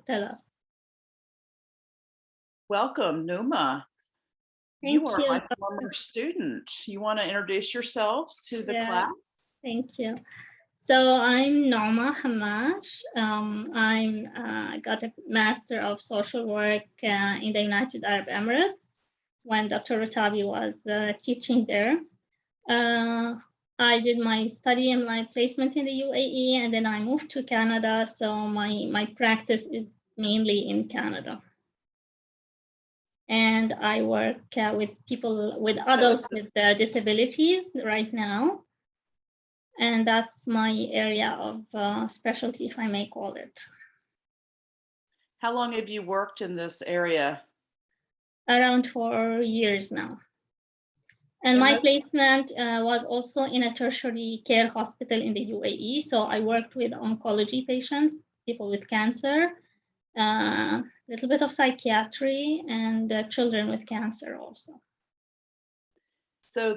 tell us. Welcome, Nouma. You Thank are you. my former student. You want to introduce yourselves to the class? Thank you. So I'm Nouma Hammash. I got a Master of Social Work in the United Arab Emirates when Dr. Rotabi was teaching there. I did my study and my placement in the UAE, and then I moved to Canada. So my practice is mainly in Canada. And I work with people, with adults with disabilities right now. And that's my area of specialty, if I may call it. How long have you worked in this area? Around 4 years now. And my placement was also in a tertiary care hospital in the UAE. So I worked with oncology patients, people with cancer, a little bit of psychiatry, and children with cancer also. So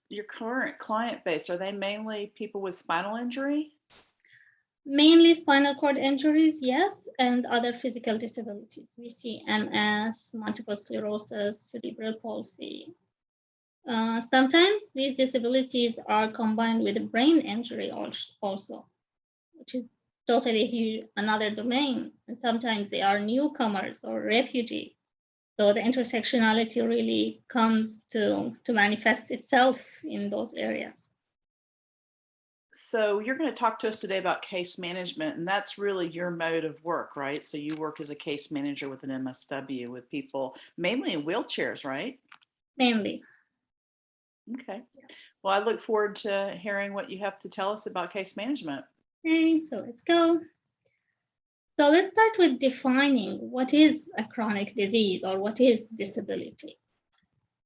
your current client base, are they mainly people with spinal injury? Mainly spinal cord injuries, yes, and other physical disabilities. We see MS, multiple sclerosis, cerebral palsy. Sometimes these disabilities are combined with brain injury also, which is totally another domain. And sometimes they are newcomers or refugees. So the intersectionality really comes to manifest itself in those areas. So you're going to talk to us today about case management, and that's really your mode of work, right? So you work as a case manager with an MSW with people mainly in wheelchairs, right? Mainly. Okay. Well, I look forward to hearing what you have to tell us about case management. Okay, so let's go. So let's start with defining what is a chronic disease or what is disability.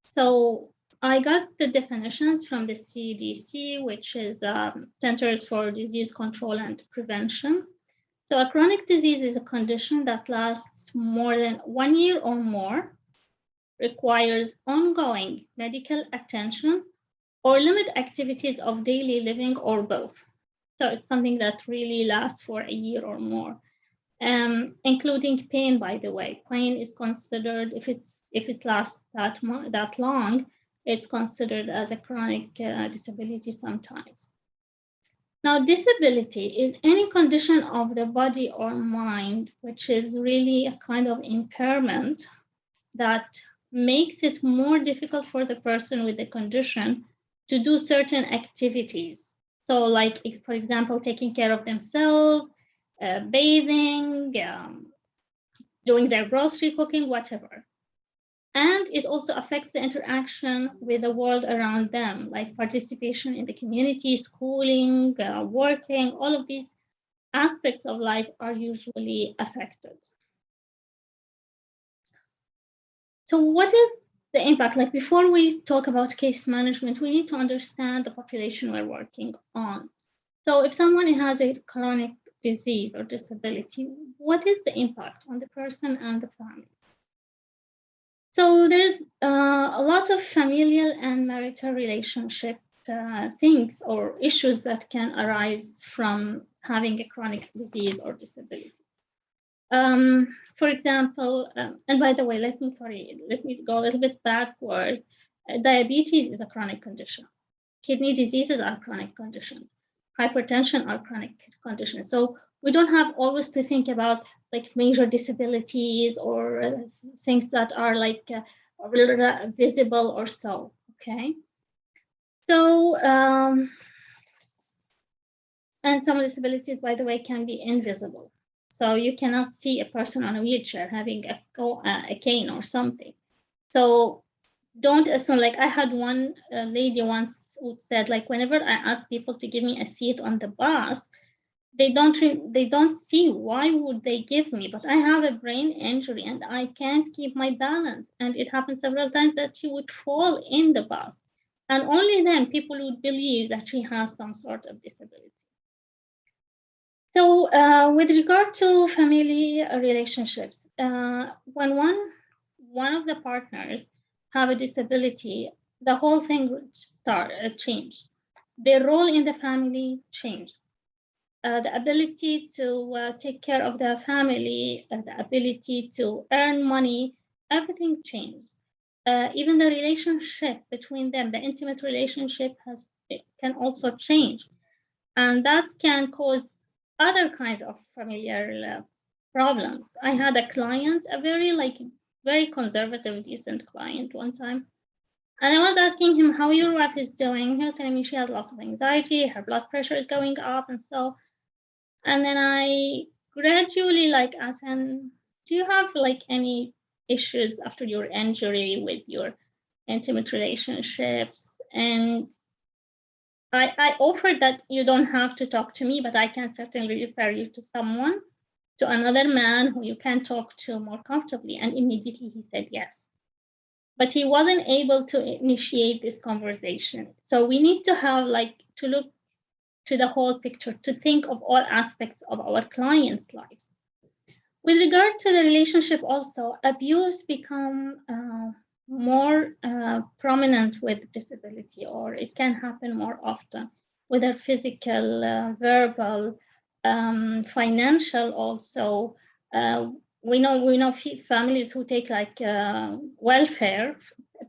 So I got the definitions from the CDC, which is Centers for Disease Control and Prevention. So a chronic disease is a condition that lasts more than 1 year or more, requires ongoing medical attention, or limit activities of daily living, or both. So it's something that really lasts for a year or more. Including pain, by the way. Pain is considered, if it lasts that long, it's considered as a chronic disability sometimes. Now, disability is any condition of the body or mind, which is really a kind of impairment that makes it more difficult for the person with the condition to do certain activities. So like, for example, taking care of themselves, bathing, doing their grocery cooking, whatever. And it also affects the interaction with the world around them, like participation in the community, schooling, working, all of these aspects of life are usually affected. So what is the impact? Like, before we talk about case management, we need to understand the population we're working on. So if someone has a chronic disease or disability, what is the impact on the person and the family? So there's a lot of familial and marital relationship things or issues that can arise from having a chronic disease or disability. For example, and by the way, let me go a little bit backwards. Diabetes is a chronic condition. Kidney diseases are chronic conditions. Hypertension are chronic conditions. So we don't have always to think about like major disabilities or things that are like visible or so, okay? So, and some disabilities, by the way, can be invisible. So you cannot see a person on a wheelchair having a cane or something. So don't assume, like I had one lady once who said, like, whenever I ask people to give me a seat on the bus, they don't see why would they give me, but I have a brain injury and I can't keep my balance. And it happened several times that she would fall in the bus. And only then people would believe that she has some sort of disability. So with regard to family relationships, when one of the partners have a disability, the whole thing would change. Their role in the family changes. the ability to take care of their family, the ability to earn money, everything changed. Even the relationship between them, the intimate relationship can also change. And that can cause other kinds of familiar problems. I had a client, a very conservative, decent client one time. And I was asking him how your wife is doing. He was telling me she has lots of anxiety, her blood pressure is going up, and so. And then I gradually asked him, do you have any issues after your injury with your intimate relationships? And I offered that you don't have to talk to me, but I can certainly refer you to someone, to another man who you can talk to more comfortably. And immediately he said yes. But he wasn't able to initiate this conversation. So we need to have to look to the whole picture, to think of all aspects of our clients' lives. With regard to the relationship also, abuse become more prominent with disability, or it can happen more often, whether physical, verbal, financial also. We know families who take welfare,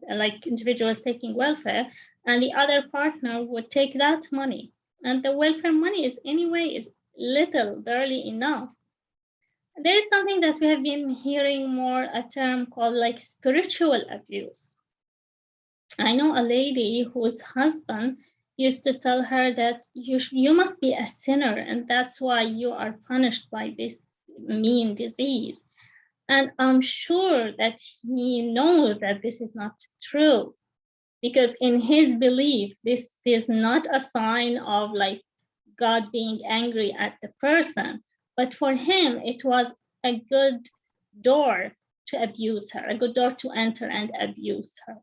like individuals taking welfare, and the other partner would take that money. And the welfare money is little, barely enough. There is something that we have been hearing more, a term called spiritual abuse. I know a lady whose husband used to tell her that you must be a sinner and that's why you are punished by this mean disease. And I'm sure that he knows that this is not true, because in his belief, this is not a sign of God being angry at the person. But for him, it was a good door to abuse her, a good door to enter and abuse her.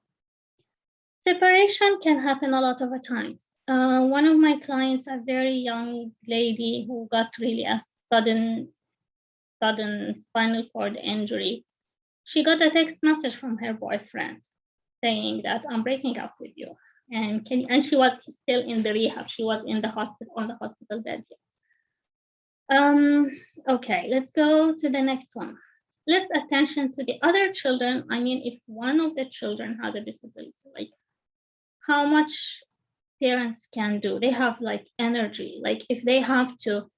Separation can happen a lot of times. One of my clients, a very young lady who got really a sudden spinal cord injury, she got a text message from her boyfriend saying that I'm breaking up with you. And she was still in the rehab. She was in the hospital, on the hospital bed. Okay, let's go to the next one. Less attention to the other children. I mean, if one of the children has a disability, how much parents can do. They have energy. If they have to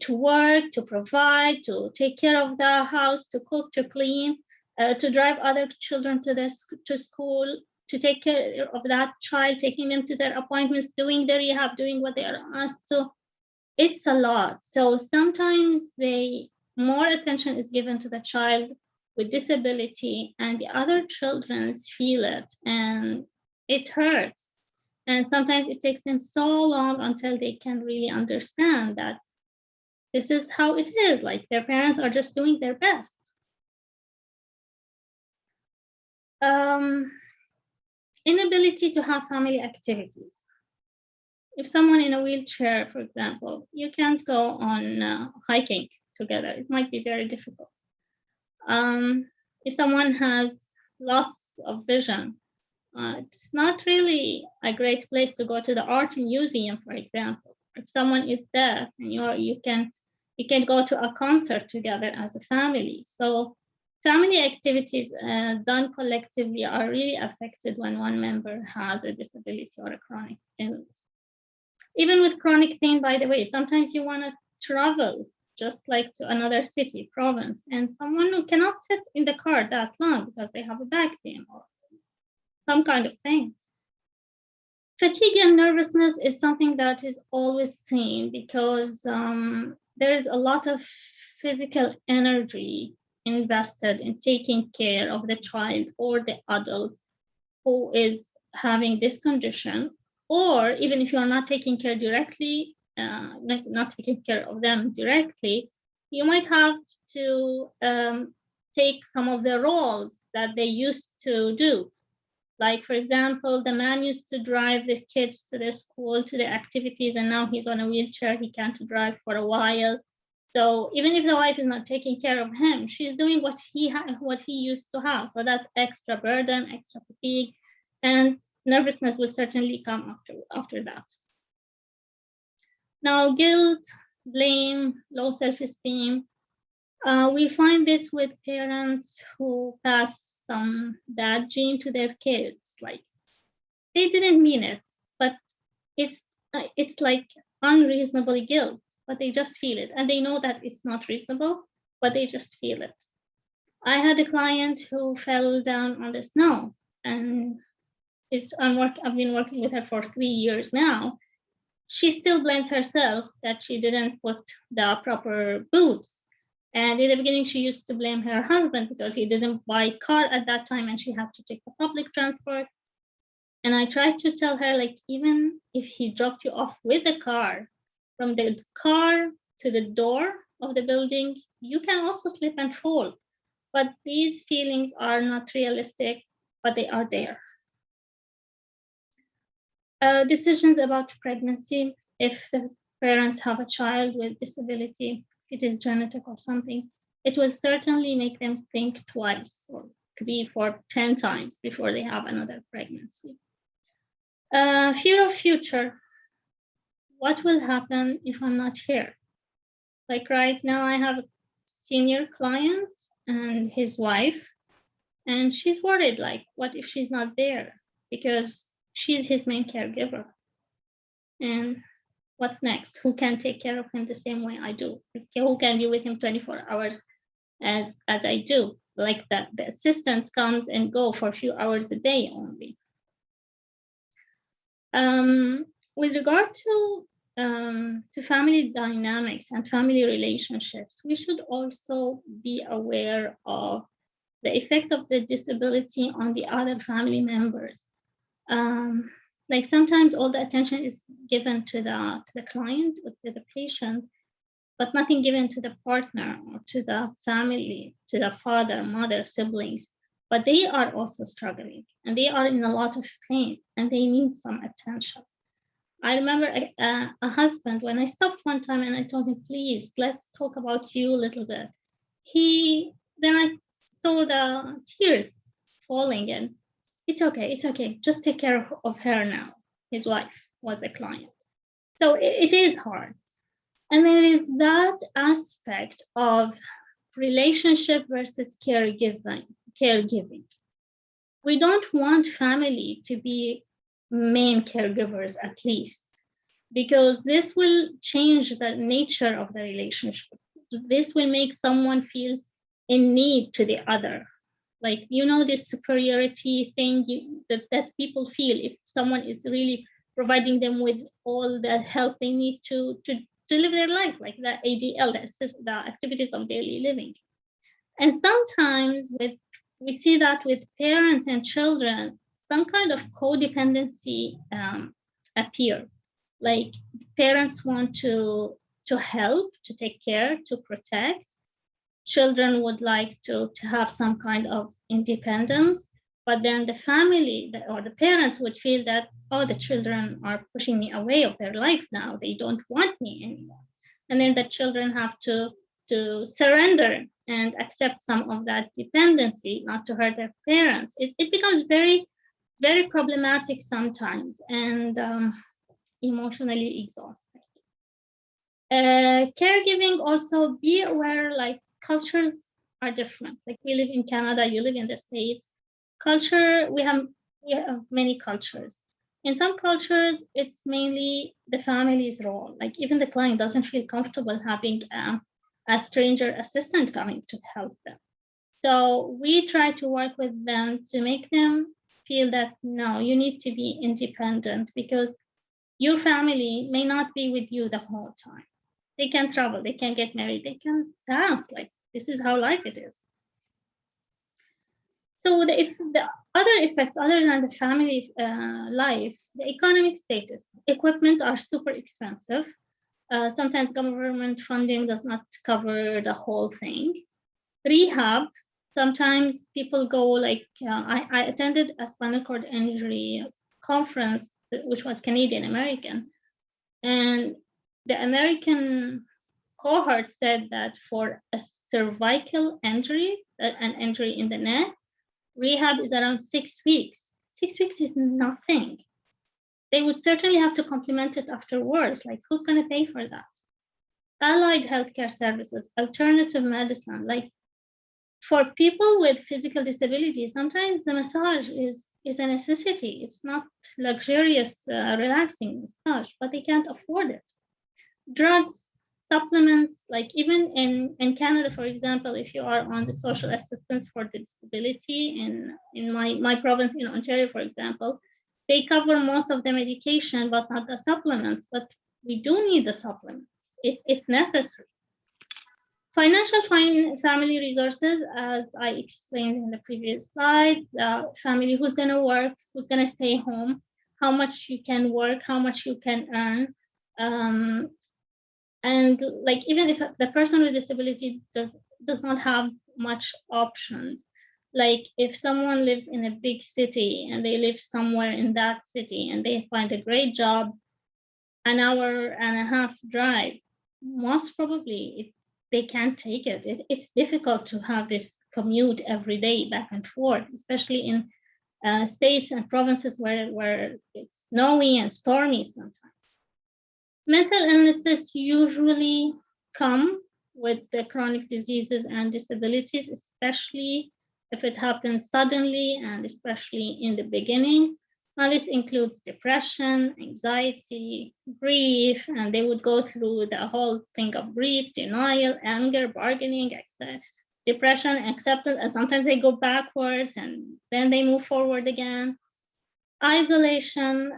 work, to provide, to take care of the house, to cook, to clean, to drive other children to school, to take care of that child, taking them to their appointments, doing the rehab, doing what they are asked to. It's a lot. So sometimes more attention is given to the child with disability, and the other children feel it, and it hurts. And sometimes it takes them so long until they can really understand that this is how it is. Their parents are just doing their best. Inability to have family activities. If someone in a wheelchair, for example, you can't go on hiking together. It might be very difficult. If someone has loss of vision, it's not really a great place to go to the art museum, for example. If someone is deaf, and you can go to a concert together as a family. So family activities done collectively are really affected when one member has a disability or a chronic illness. Even with chronic pain, by the way, sometimes you want to travel just to another city, province, and someone who cannot sit in the car that long because they have a back pain or some kind of pain. Fatigue and nervousness is something that is always seen because there is a lot of physical energy invested in taking care of the child or the adult who is having this condition. Or even if you are not taking care directly, not taking care of them directly, you might have to take some of the roles that they used to do. For example, the man used to drive the kids to the school, to the activities, and now he's on a wheelchair. He can't drive for a while. So even if the wife is not taking care of him, she's doing what he used to have. So that's extra burden, extra fatigue, and nervousness will certainly come after that. Now, guilt, blame, low self-esteem. We find this with parents who pass some bad gene to their kids. Like they didn't mean it, but it's like unreasonable guilt, but they just feel it, and they know that it's not reasonable, but they just feel it. I had a client who fell down on the snow, and I've been working with her for 3 years now. She still blames herself that she didn't put the proper boots. And in the beginning, she used to blame her husband because he didn't buy a car at that time and she had to take the public transport. And I tried to tell her, like, even if he dropped you off with the car, from the car to the door of the building, you can also slip and fall. But these feelings are not realistic, but they are there. Decisions about pregnancy, if the parents have a child with disability, if it is genetic or something, it will certainly make them think twice or 3, 4, 10 times before they have another pregnancy. Fear of future. What will happen if I'm not here? Like right now, I have a senior client and his wife, and she's worried, like, what if she's not there? Because she's his main caregiver. And what's next? Who can take care of him the same way I do? Who can be with him 24 hours as I do? Like that, the assistant comes and go for a few hours a day only. With regard to family dynamics and family relationships, we should also be aware of the effect of the disability on the other family members. Like sometimes all the attention is given to the client or to the patient, but nothing given to the partner or to the family, to the father, mother, siblings. But they are also struggling and they are in a lot of pain and they need some attention. I remember a husband, when I stopped one time and I told him, please, let's talk about you a little bit. Then I saw the tears falling and it's okay. Just take care of her now. His wife was a client. So it is hard. And there is that aspect of relationship versus caregiving. We don't want family to be main caregivers, at least, because this will change the nature of the relationship. This will make someone feel in need to the other. Like, this superiority thing that people feel if someone is really providing them with all the help they need to live their life, like the ADL, the activities of daily living. And sometimes we see that with parents and children, some kind of codependency appear. Like parents want to help, to take care, to protect. Children would like to have some kind of independence, but then the family or the parents would feel that, oh, the children are pushing me away of their life now. They don't want me anymore. And then the children have to surrender and accept some of that dependency, not to hurt their parents. It becomes very, very problematic sometimes and emotionally exhausting. Caregiving, also be aware, like cultures are different. Like we live in Canada, you live in the States. Culture, we have many cultures. In some cultures, it's mainly the family's role. Like even the client doesn't feel comfortable having a stranger assistant coming to help them. So we try to work with them to make them feel that, no, you need to be independent because your family may not be with you the whole time. They can travel, they can get married, they can pass. Like this is how life it is. So the other effects other than the family life, the economic status, equipment are super expensive. Sometimes government funding does not cover the whole thing. Rehab, sometimes people go like, I attended a spinal cord injury conference, which was Canadian American. And the American cohort said that for a cervical injury, an injury in the neck, rehab is around 6 weeks. 6 weeks is nothing. They would certainly have to complement it afterwards. Like, who's going to pay for that? allied healthcare services, alternative medicine. Like for people with physical disabilities, sometimes the massage is a necessity. It's not luxurious, relaxing massage, but they can't afford it. Drugs, supplements, like even in Canada, for example, if you are on the social assistance for the disability in my province in Ontario, for example, they cover most of the medication, but not the supplements. But we do need the supplements. It's necessary. Financial family resources, as I explained in the previous slide, family who's going to work, who's going to stay home, how much you can work, how much you can earn. And like even if the person with disability does not have much options, like if someone lives in a big city and they live somewhere in that city and they find a great job, an hour and a half drive, most probably they can't take it. It's difficult to have this commute every day back and forth, especially in states and provinces where it's snowy and stormy sometimes. Mental illnesses usually come with the chronic diseases and disabilities, especially if it happens suddenly and especially in the beginning. And this includes depression, anxiety, grief, and they would go through the whole thing of grief, denial, anger, bargaining, depression, acceptance, and sometimes they go backwards and then they move forward again. Isolation,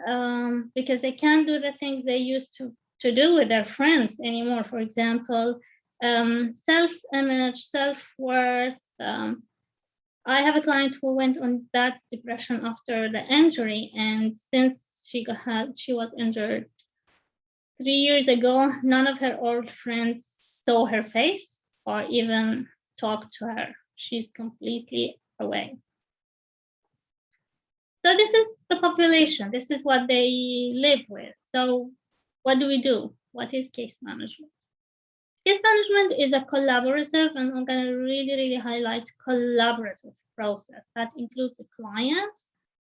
because they can't do the things they used to do with their friends anymore. For example, self-image, self-worth. I have a client who went on that depression after the injury, and since she was injured 3 years ago, none of her old friends saw her face or even talked to her. She's completely away. So this is the population. This is what they live with. So what do we do? What is case management? Case management is a collaborative, and I'm going to really highlight collaborative process that includes the client,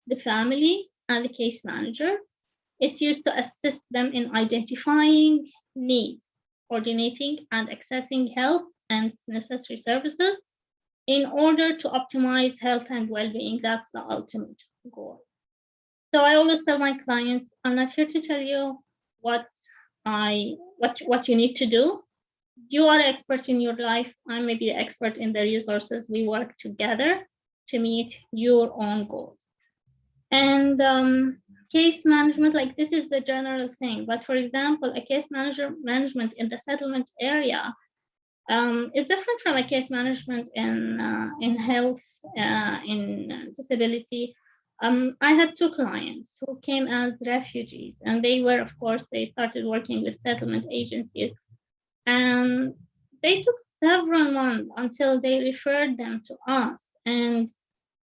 the family, and the case manager. It's used to assist them in identifying needs, coordinating and accessing health and necessary services in order to optimize health and well-being. That's the ultimate goal. So I always tell my clients, I'm not here to tell you what you need to do. You are an expert in your life. I may be the expert in the resources. We work together to meet your own goals. And case management, like this is the general thing. But for example, a case management in the settlement area is different from a case management in health, in disability. I had two clients who came as refugees, and they were, of course, they started working with settlement agencies. And they took several months until they referred them to us. And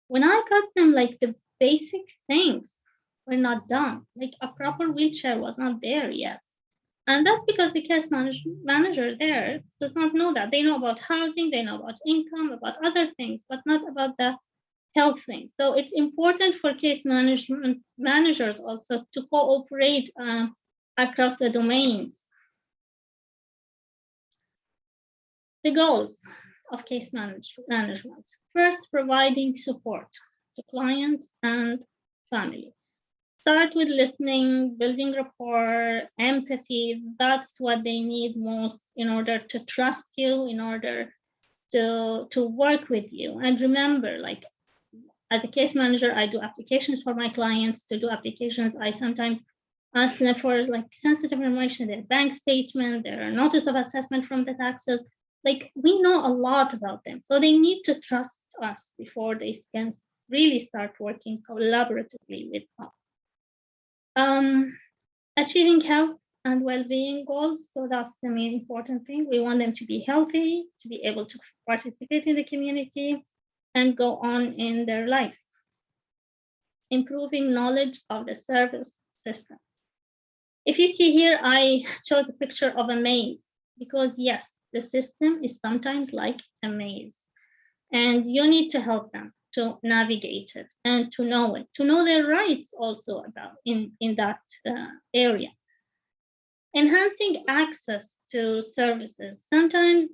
when I got them, like the basic things were not done, like a proper wheelchair was not there yet. And that's because the case manager there does not know that. They know about housing, they know about income, about other things, but not about the health things. So it's important for case management managers also to cooperate across the domains. The goals of case management. First, providing support to client and family. Start with listening, building rapport, empathy. That's what they need most in order to trust you, in order to work with you. And remember, like as a case manager, I do applications for my clients. To do applications, I sometimes ask them for like sensitive information, their bank statement, their notice of assessment from the taxes. Like we know a lot about them. So they need to trust us before they can really start working collaboratively with us. Achieving health and well-being goals. So that's the main important thing. We want them to be healthy, to be able to participate in the community and go on in their life. Improving knowledge of the service system. If you see here, I chose a picture of a maze because yes, the system is sometimes like a maze and you need to help them to navigate it and to know it, to know their rights also about in that area. enhancing access to services. Sometimes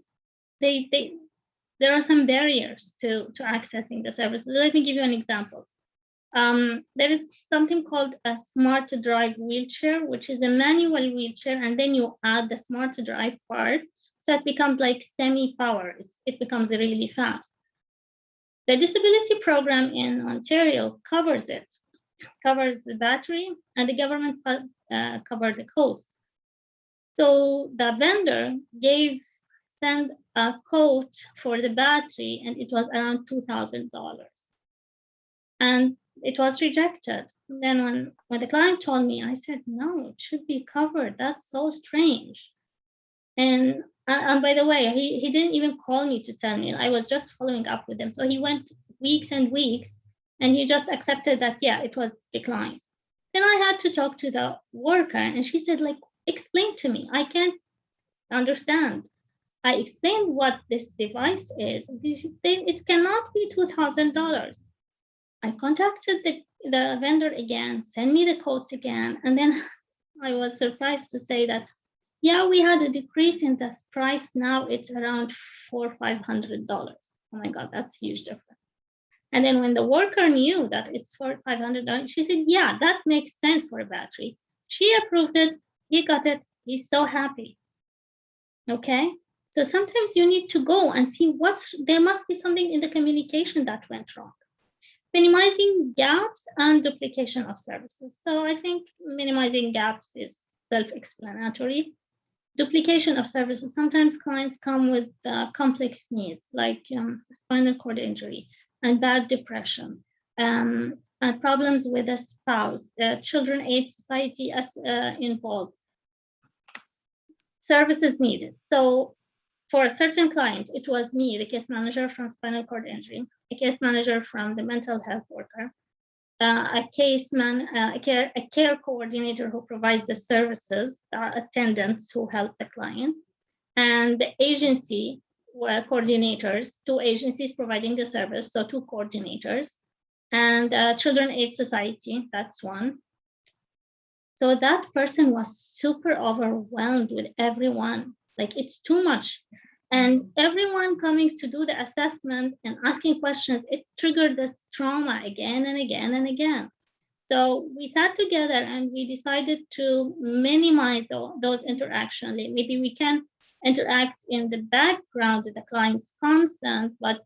there are some barriers to accessing the services. Let me give you an example. There is something called a smart drive wheelchair, which is a manual wheelchair, and then you add the smart drive part, so it becomes like semi-power. It becomes really fast. The disability program in Ontario covers it, covers the battery, and the government covered the cost. So the vendor sent a quote for the battery, and it was around $2,000. And it was rejected. Then when the client told me, I said, no, it should be covered. That's so strange. And by the way, he didn't even call me to tell me. I was just following up with him. So he went weeks and weeks, and he just accepted that, yeah, it was declined. Then I had to talk to the worker, and she said, like, explain to me. I can't understand. I explained what this device is. It cannot be $2,000. I contacted the vendor again, send me the quotes again, and then I was surprised to say that, yeah, we had a decrease in this price. Now it's around $400 or $500. Oh my God, that's a huge difference. And then when the worker knew that it's for $500, she said, yeah, that makes sense for a battery. She approved it, he got it, he's so happy. Okay, so sometimes you need to go and see there must be something in the communication that went wrong. Minimizing gaps and duplication of services. So I think minimizing gaps is self-explanatory. Duplication of services. Sometimes clients come with complex needs like spinal cord injury and bad depression, and problems with a spouse, children aid society involved, services needed. So for a certain client, it was me, the case manager from spinal cord injury, a case manager from the mental health worker, a care coordinator who provides the services, attendants who help the client, and the agency coordinators, 2 agencies providing the service, so 2 coordinators, and Children Aid Society, that's 1. So that person was super overwhelmed with everyone, like it's too much. And everyone coming to do the assessment and asking questions, it triggered this trauma again and again and again. So we sat together and we decided to minimize those interactions. Maybe we can interact in the background with the client's consent, but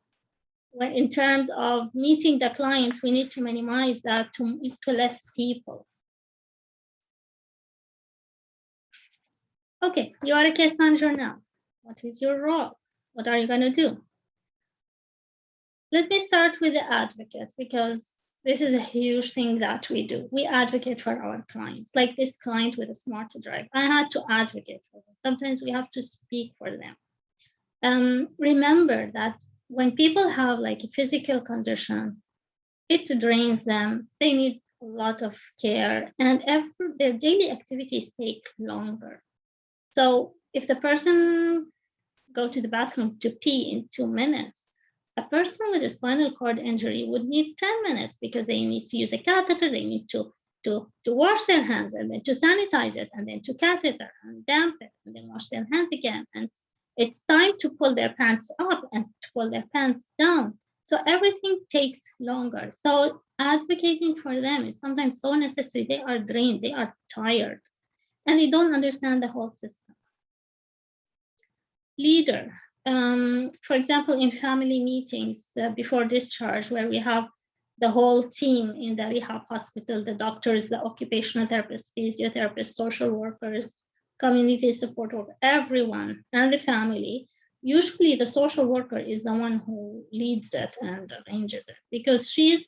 in terms of meeting the clients, we need to minimize that to less people. Okay, you are a case manager now. What is your role? What are you going to do? Let me start with the advocate, because this is a huge thing that we do. We advocate for our clients, like this client with a smart drive. I had to advocate for them. Sometimes we have to speak for them. Remember that when people have like a physical condition, it drains them. They need a lot of care, and their daily activities take longer. So if the person go to the bathroom to pee in 2 minutes, a person with a spinal cord injury would need 10 minutes because they need to use a catheter, they need to wash their hands, and then to sanitize it, and then to catheter and damp it, and then wash their hands again. And it's time to pull their pants up and to pull their pants down. So everything takes longer. So advocating for them is sometimes so necessary. They are drained, they are tired, and they don't understand the whole system. Leader. For example, in family meetings before discharge, where we have the whole team in the rehab hospital, the doctors, the occupational therapists, physiotherapists, social workers, community support worker, everyone, and the family. Usually the social worker is the one who leads it and arranges it, because she's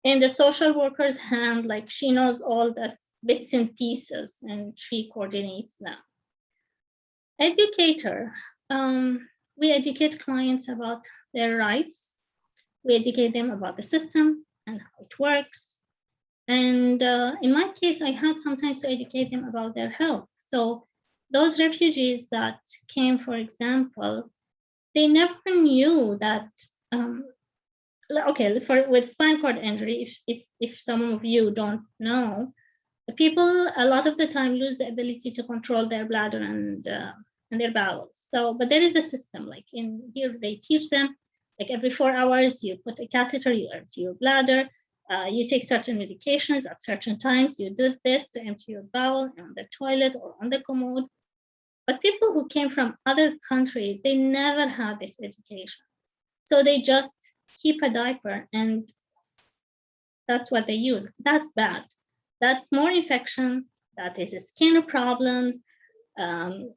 in the social worker's hand, like she knows all the bits and pieces and she coordinates them. Educator. We educate clients about their rights. We educate them about the system and how it works. And in my case, I had sometimes to educate them about their health. So those refugees that came, for example, they never knew that, okay, with spinal cord injury, if some of you don't know, People a lot of the time lose the ability to control their bladder and their bowels. So, but there is a system, like in here they teach them, like every 4 hours you put a catheter, you empty your bladder, you take certain medications at certain times, you do this to empty your bowel on the toilet or on the commode. But people who came from other countries, they never had this education. So they just keep a diaper and that's what they use. That's bad. That's more infection, that is skin problems, and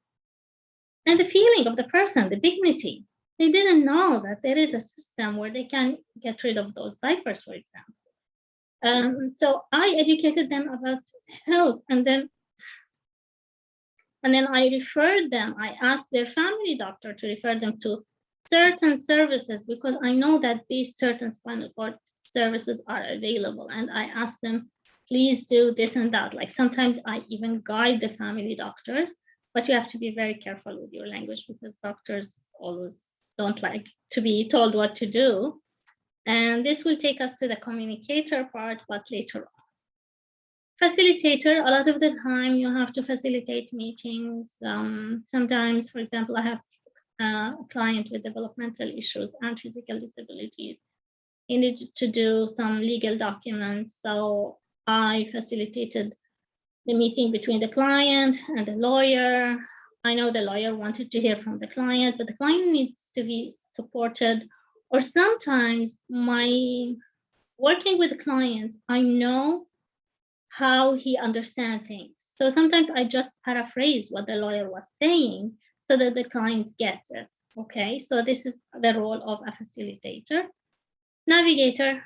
the feeling of the person, the dignity. They didn't know that there is a system where they can get rid of those diapers, for example. So I educated them about health, and then I referred them. I asked their family doctor to refer them to certain services because I know that these certain spinal cord services are available, and I asked them, please do this and that. Like sometimes I even guide the family doctors, but you have to be very careful with your language because doctors always don't like to be told what to do. And this will take us to the communicator part, but later on. Facilitator, a lot of the time you have to facilitate meetings. Sometimes, for example, I have a client with developmental issues and physical disabilities. He needed to do some legal documents. So I facilitated the meeting between the client and the lawyer. I know the lawyer wanted to hear from the client, but the client needs to be supported. Or sometimes my working with clients, I know how he understands things. So sometimes I just paraphrase what the lawyer was saying so that the client gets it. Okay, so this is the role of a facilitator. Navigator,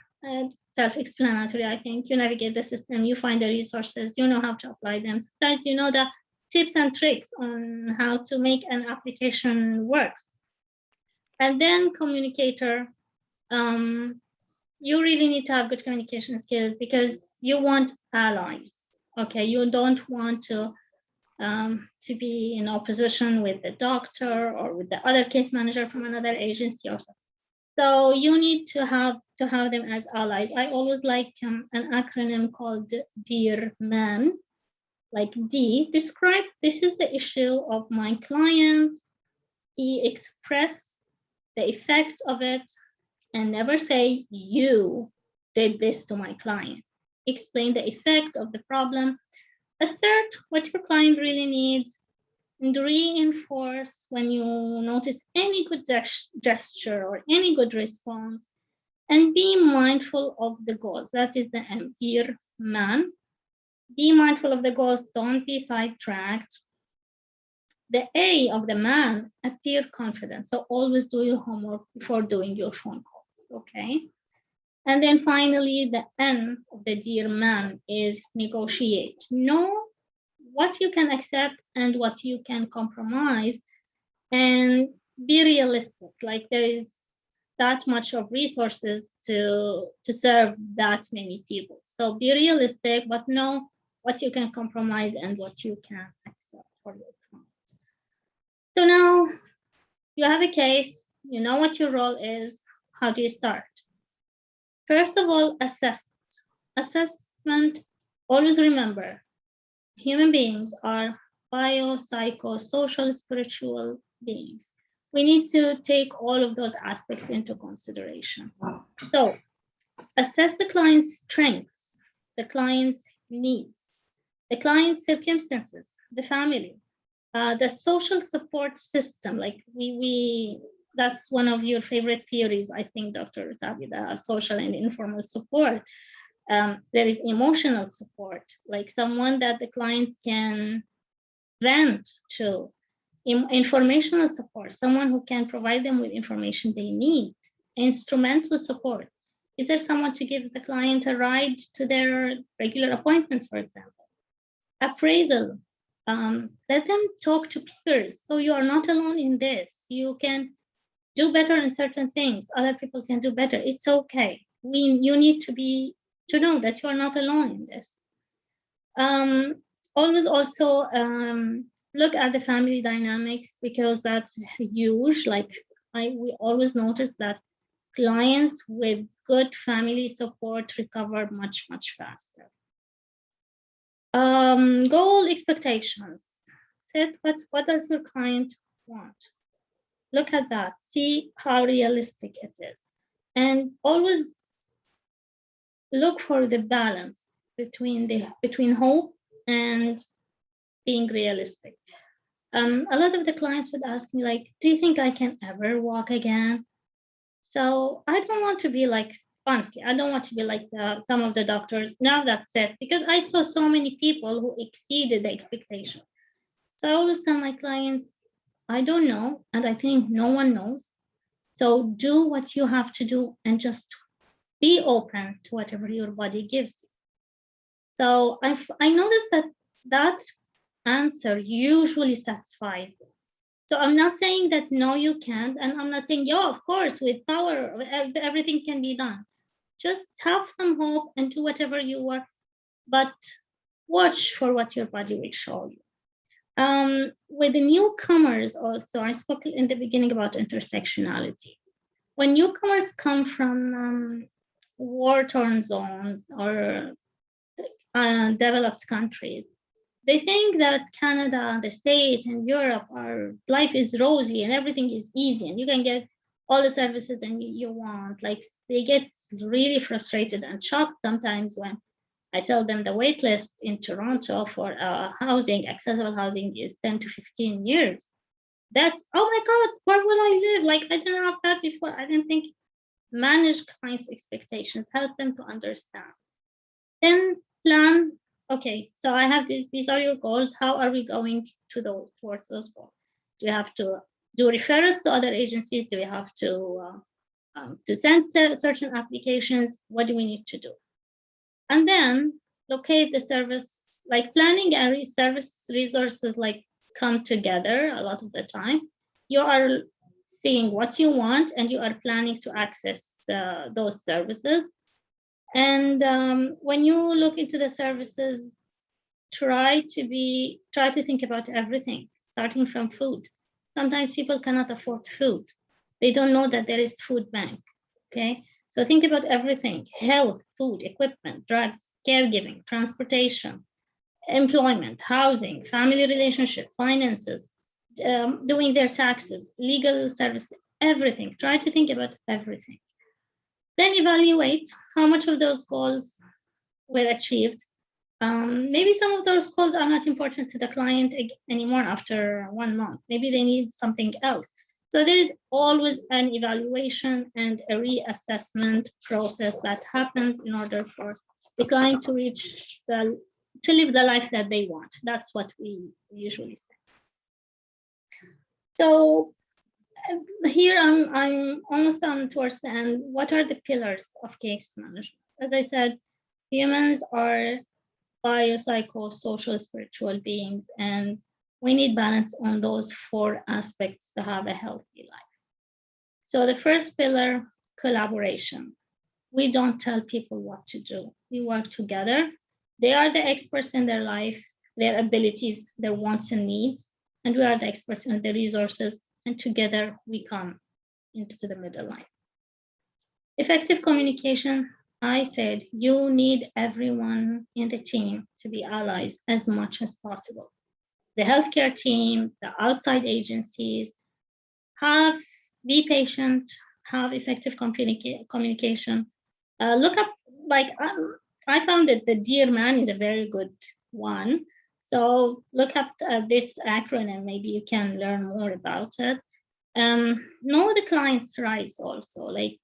self-explanatory, I think. You navigate the system, you find the resources, you know how to apply them. Sometimes you know the tips and tricks on how to make an application work. And then communicator, you really need to have good communication skills because you want allies. Okay, you don't want to be in opposition with the doctor or with the other case manager from another agency or something. So you need to have them as allies. I always like an acronym called Dear Man, like D. Describe this is the issue of my client. E, express the effect of it, and never say you did this to my client. Explain the effect of the problem. Assert what your client really needs, and reinforce when you notice any good gesture or any good response, and be mindful of the goals. That is the M, dear man. Be mindful of the goals, don't be sidetracked. The A of the man, appear confident. So always do your homework before doing your phone calls, okay? And then finally, the N of the dear man is negotiate. Know what you can accept and what you can compromise, and be realistic. Like there is that much of resources to serve that many people. So be realistic, but know what you can compromise and what you can accept for your client. So now you have a case, you know what your role is. How do you start? First of all, assessment. Always remember, human beings are biopsychosocial spiritual beings. We need to take all of those aspects into consideration. So assess the client's strengths, the client's needs, the client's circumstances, the family, the social support system. Like we that's one of your favorite theories, I think, Dr. Tabi, the social and informal support. There is emotional support, like someone that the client can vent to. Informational support, someone who can provide them with information they need. Instrumental support. Is there someone to give the client a ride to their regular appointments, for example? Appraisal. Let them talk to peers. So you are not alone in this. You can do better in certain things. Other people can do better. It's okay. You need to know that you are not alone in this. Always also look at the family dynamics because that's huge. Like we always notice that clients with good family support recover much, much faster. Goal expectations. Set what does your client want? Look at that. See how realistic it is. And always look for the balance between hope and being realistic. A lot of the clients would ask me, like, do you think I can ever walk again? So I don't want to be like, honestly, I don't want to be like some of the doctors. Now that's it, because I saw so many people who exceeded the expectation. So I always tell my clients, I don't know, and I think no one knows. So do what you have to do and just be open to whatever your body gives you. So I noticed that answer usually satisfies them. So I'm not saying that no, you can't, and I'm not saying, yeah, of course, with power, everything can be done. Just have some hope and do whatever you want, but watch for what your body will show you. With the newcomers also, I spoke in the beginning about intersectionality. When newcomers come from war-torn zones or developed countries, they think that Canada, the state, and Europe life is rosy and everything is easy and you can get all the services and you want. Like, they get really frustrated and shocked sometimes when I tell them the wait list in Toronto for accessible housing is 10 to 15 years. That's, oh my God, where will I live? Like, I didn't have that before. I didn't think. Manage clients' expectations, help them to understand. Then plan, okay, so I have these are your goals. How are we going towards those goals? Do we have to do referrals to other agencies? Do we have to send certain applications? What do we need to do? And then locate the service, like planning and service resources like come together a lot of the time. You are seeing what you want and you are planning to access those services. And when you look into the services, try to think about everything, starting from food. Sometimes people cannot afford food. They don't know that there is food bank. Okay, so think about everything: health, food, equipment, drugs, caregiving, transportation, employment, housing, family relationship, finances, doing their taxes, legal services, everything. Try to think about everything. Then evaluate how much of those goals were achieved. Maybe some of those goals are not important to the client anymore after 1 month. Maybe they need something else. So there is always an evaluation and a reassessment process that happens in order for the client to live the life that they want. That's what we usually say. So here I'm almost on towards the end. What are the pillars of case management? As I said, humans are biopsychosocial spiritual beings, and we need balance on those 4 aspects to have a healthy life. So the first pillar, collaboration. We don't tell people what to do. We work together. They are the experts in their life, their abilities, their wants and needs, and we are the experts in the resources, and together we come into the middle line. Effective communication. I said you need everyone in the team to be allies as much as possible. The healthcare team, the outside agencies, be patient, have effective communication. Look up, like I found that the Dear Man is a very good one. So look up this acronym, maybe you can learn more about it. Know the client's rights also. Like,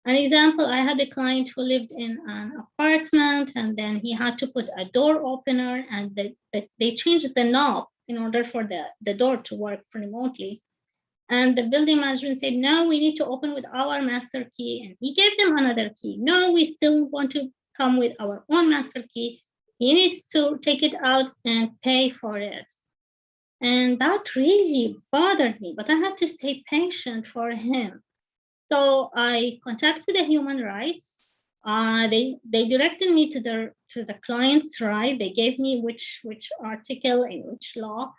an example, I had a client who lived in an apartment and then he had to put a door opener, and they changed the knob in order for the door to work remotely. And the building management said, no, we need to open with our master key. And he gave them another key. No, we still want to come with our own master key. He needs to take it out and pay for it. And that really bothered me, but I had to stay patient for him. So I contacted the human rights. They directed me to the client's right. They gave me which article in which law.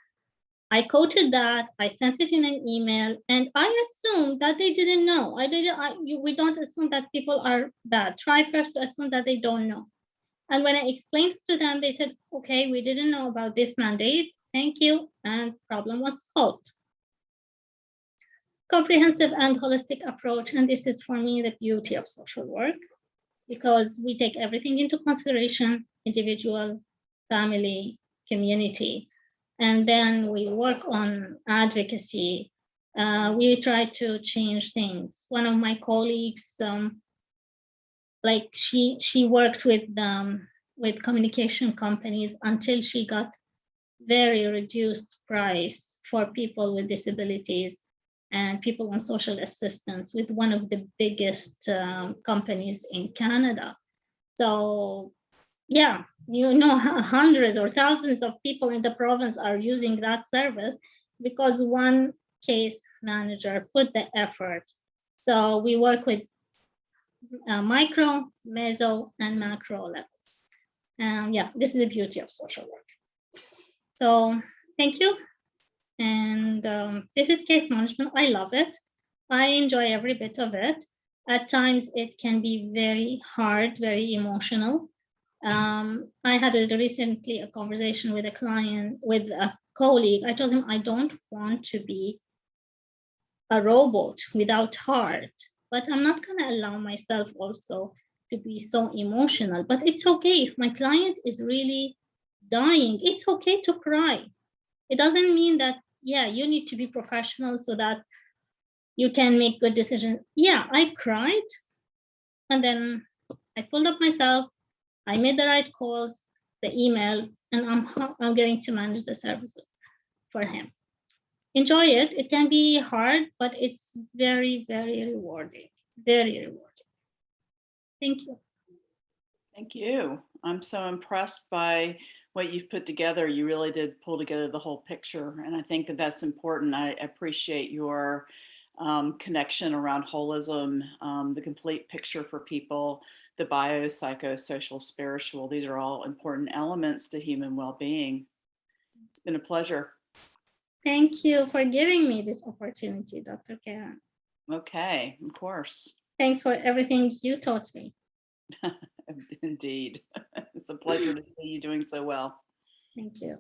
I quoted that. I sent it in an email, and I assumed that they didn't know. We don't assume that people are bad. Try first to assume that they don't know. And when I explained to them, they said, okay, we didn't know about this mandate. Thank you. And problem was solved. Comprehensive and holistic approach. And this is for me the beauty of social work, because we take everything into consideration, individual, family, community, and then we work on advocacy. We try to change things. One of my colleagues, like she worked with communication companies until she got very reduced price for people with disabilities and people on social assistance with one of the biggest companies in Canada. So yeah, hundreds or thousands of people in the province are using that service because one case manager put the effort. So we work with micro, meso, and macro levels. Yeah, this is the beauty of social work. So thank you. And this is case management. I love it. I enjoy every bit of it. At times it can be very hard, very emotional. I had recently a conversation with a client, with a colleague. I told him I don't want to be a robot without heart, but I'm not going to allow myself also to be so emotional. But it's okay if my client is really dying. It's okay to cry. It doesn't mean that, yeah, you need to be professional so that you can make good decisions. Yeah, I cried and then I pulled up myself. I made the right calls, the emails, and I'm going to manage the services for him. Enjoy it. It can be hard, but it's very, very rewarding. Very rewarding. Thank you. Thank you. I'm so impressed by what you've put together. You really did pull together the whole picture. And I think that that's important. I appreciate your connection around holism, the complete picture for people, the bio, psycho, social, spiritual. These are all important elements to human well-being. It's been a pleasure. Thank you for giving me this opportunity, Dr. Karen. Okay, of course. Thanks for everything you taught me. Indeed. It's a pleasure to see you doing so well. Thank you.